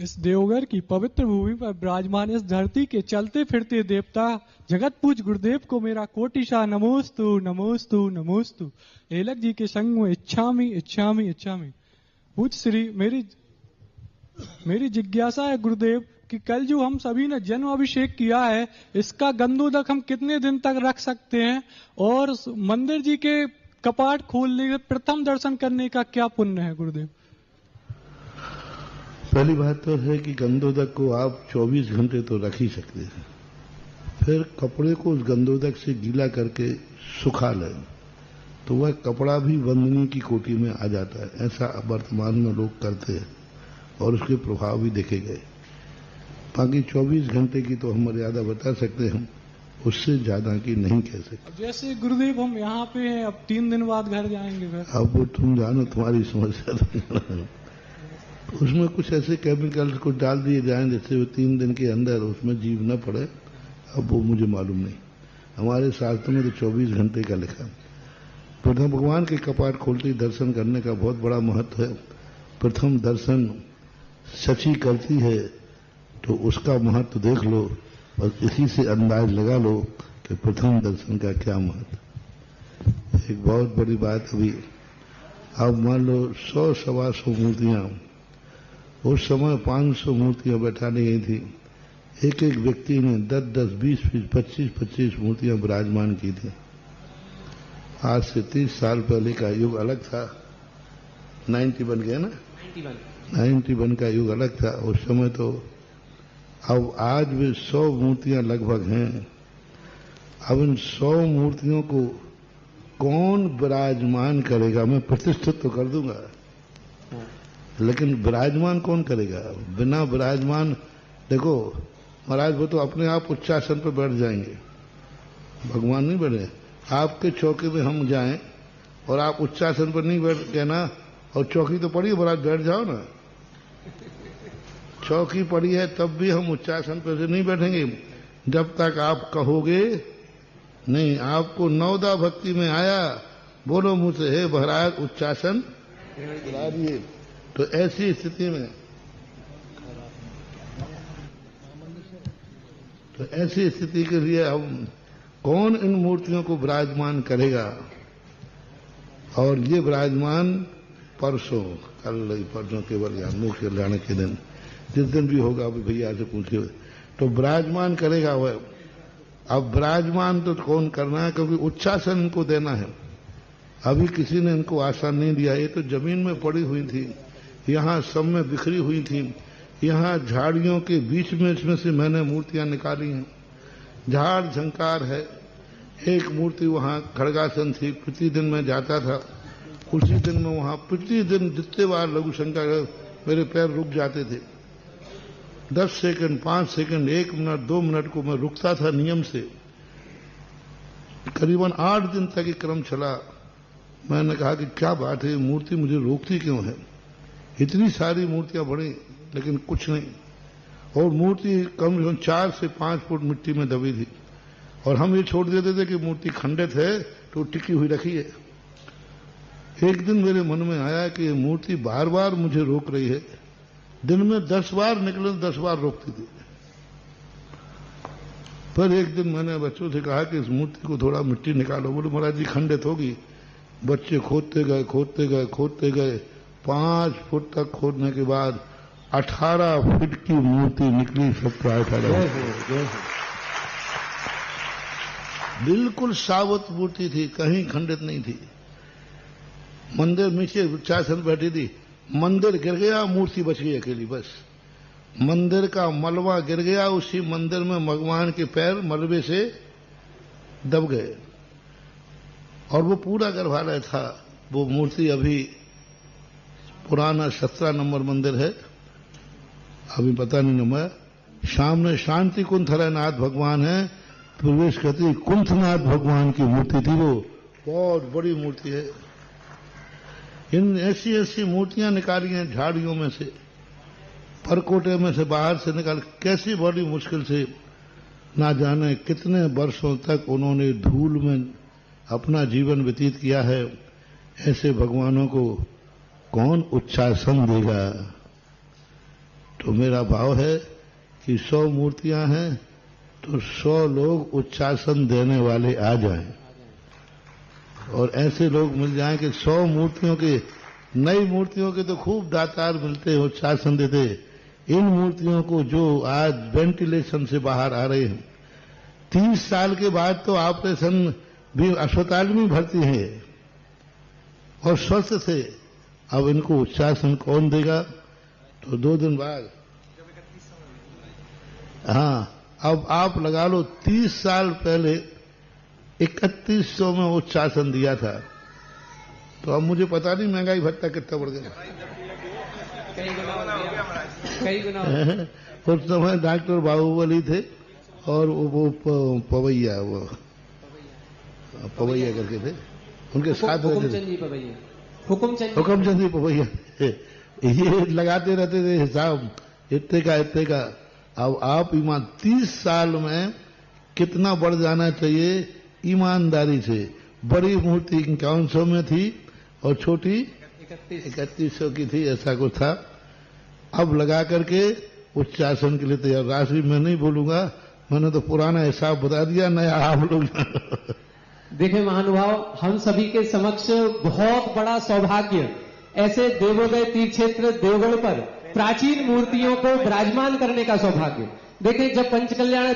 इस देवघर की पवित्र भूमि पर विराजमान इस धरती के चलते फिरते देवता जगत पूज गुरुदेव को मेरा कोटिशा नमोस्तु नमोस्तु नमोस्तु। एलक जी के संग में इच्छामी इच्छामी इच्छामी। पूज श्री मेरी जिज्ञासा है गुरुदेव कि कल जो हम सभी ने जन्म अभिषेक किया है इसका गंधोदक हम कितने दिन तक रख सकते हैं, और मंदिर जी के कपाट खोलने के प्रथम दर्शन करने का क्या पुण्य है गुरुदेव? पहली बात तो है कि गंधोदक को आप 24 घंटे तो रख ही सकते हैं, फिर कपड़े को उस गंधोदक से गीला करके सुखा लें तो वह कपड़ा भी वंदनीय की कोटि में आ जाता है। ऐसा वर्तमान में लोग करते हैं और उसके प्रभाव भी देखे गए। बाकी 24 घंटे की तो हम मर्यादा बता सकते हैं, उससे ज्यादा की नहीं कह सकते। जैसे गुरुदेव हम यहाँ पे हैं, अब 3 दिन बाद घर जाएंगे फिर। अब वो तुम जानो, तुम्हारी समस्या उसमें कुछ ऐसे केमिकल्स को डाल दिए जाएं जिससे वो 3 दिन के अंदर उसमें जीव न पड़े। अब वो मुझे मालूम नहीं, हमारे शास्त्र में तो 24 घंटे का लिखा। प्रथम भगवान के कपाट खोलते दर्शन करने का बहुत बड़ा महत्व है। प्रथम दर्शन सची करती है तो उसका महत्व देख लो और इसी से अंदाज लगा लो कि प्रथम दर्शन का क्या महत्व। एक बहुत बड़ी बात अभी, अब मान लो 100-125 मूर्तियां, उस समय 500 मूर्तियां बैठानी गई थी। एक एक व्यक्ति ने 10-10, 20-20, 25-25 मूर्तियां विराजमान की थी। आज से 30 साल पहले का युग अलग था। 90 बन गया ना, 91 का युग अलग था उस समय तो। अब आज भी 100 मूर्तियां लगभग हैं। अब इन 100 मूर्तियों को कौन विराजमान करेगा? मैं प्रतिष्ठित तो कर दूंगा, लेकिन विराजमान कौन करेगा? बिना विराजमान, देखो महाराज वो तो अपने आप उच्चासन पर बैठ जाएंगे, भगवान नहीं बैठे। आपके चौके में हम जाएं और आप उच्चासन पर नहीं बैठ गए ना, और चौकी तो पड़ी है, महाराज बैठ जाओ ना। चौकी पड़ी है तब भी हम उच्चासन पर से नहीं बैठेंगे जब तक आप कहोगे नहीं। आपको नवदा भक्ति में आया, बोलो मुझसे, हे महाराज उच्चासन करा दिए। तो ऐसी स्थिति में, तो ऐसी स्थिति के लिए हम कौन इन मूर्तियों को विराजमान करेगा? और ये विराजमान परसों, कल परसों केवल मोक्ष कल्याण के दिन, जिस दिन भी होगा अभी भैया से पूछिए, तो विराजमान करेगा वह। अब विराजमान तो कौन करना है, क्योंकि उच्चासन इनको देना है। अभी किसी ने इनको आसन नहीं दिया। ये तो जमीन में पड़ी हुई थी, यहाँ सब में बिखरी हुई थी। यहाँ झाड़ियों के बीच में इसमें से मैंने मूर्तियां निकाली हैं। झाड़ झंकार है। एक मूर्ति वहां खड़गासन थी, प्रतिदिन मैं जाता था, उसी दिन में वहां प्रतिदिन जितने बार लघु शंकर मेरे पैर रुक जाते थे। 10 सेकंड, 5 सेकंड, 1 मिनट, 2 मिनट को मैं रुकता था नियम से। करीबन 8 दिन तक ये क्रम चला। मैंने कहा कि क्या बात है, मूर्ति मुझे रोकती क्यों है? इतनी सारी मूर्तियां बड़ी लेकिन कुछ नहीं। और मूर्ति कम से कम 4 से 5 फुट मिट्टी में दबी थी, और हम ये छोड़ देते थे कि मूर्ति खंडित है तो टिकी हुई रखी है। एक दिन मेरे मन में आया कि ये मूर्ति बार बार मुझे रोक रही है। दिन में 10 बार निकले, 10 बार रोकती थी। पर एक दिन मैंने बच्चों से कहा कि इस मूर्ति को थोड़ा मिट्टी निकालो। बोले महाराज जी खंडित होगी। बच्चे खोदते गए, खोदते गए, खोदते गए। 5 फुट तक खोदने के बाद 18 फुट की मूर्ति निकली। सबका 18 बिल्कुल सावत मूर्ति थी, कहीं खंडित नहीं थी। मंदिर नीचे उच्चासन बैठी थी, मंदिर गिर गया, मूर्ति बच गई अकेली। बस मंदिर का मलबा गिर गया, उसी मंदिर में भगवान के पैर मलबे से दब गए, और वो पूरा गर्भालय था। वो मूर्ति अभी पुराना 17 नंबर मंदिर है, अभी पता नहीं नंबर। सामने शांति कुंथलनाथ भगवान है, प्रवेश करती कुंथनाथ भगवान की मूर्ति थी। वो बहुत बड़ी मूर्ति है। इन ऐसी ऐसी मूर्तियां निकाली हैं झाड़ियों में से, परकोटे में से, बाहर से निकाल। कैसी बड़ी मुश्किल से, ना जाने कितने वर्षों तक उन्होंने धूल में अपना जीवन व्यतीत किया है। ऐसे भगवानों को कौन उच्चासन देगा? तो मेरा भाव है कि 100 मूर्तियां हैं तो 100 लोग उच्चासन देने वाले आ जाएं और ऐसे लोग मिल जाएं कि 100 मूर्तियों के, नई मूर्तियों के तो खूब दातार मिलते हैं, उच्चासन देते। इन मूर्तियों को जो आज वेंटिलेशन से बाहर आ रहे हैं, 30 साल के बाद तो ऑपरेशन भी अस्पताल में भर्ती है और स्वस्थ थे, अब इनको उच्चासन कौन देगा? तो 2 दिन बाद, हाँ, अब आप लगा लो 30 साल पहले 3100 में उच्चासन दिया था, तो अब मुझे पता नहीं महंगाई भत्ता कितना बढ़ गया। कई गुना उस समय डॉक्टर बाहुबली थे और वो पवैया, वो पवैया करके थे, उनके साथ हुकुमचंद जी पवैया, हुकुमचंद जी पवैया ये लगाते रहते थे हिसाब, इतने का। अब आप 30 साल में कितना बढ़ जाना चाहिए ईमानदारी से। बड़ी मूर्ति 5100 में थी और छोटी 3100 की थी, ऐसा कुछ था। अब लगा करके उच्चासन के लिए तैयार। राशि मैं नहीं बोलूंगा, मैंने तो पुराना हिसाब बता दिया, नया आप लोग देखिए महानुभाव, हम सभी के समक्ष बहुत बड़ा सौभाग्य, ऐसे देवोदय तीर्थ क्षेत्र देवगढ़ पर प्राचीन मूर्तियों को विराजमान करने का सौभाग्य। देखिए, जब पंचकल्याण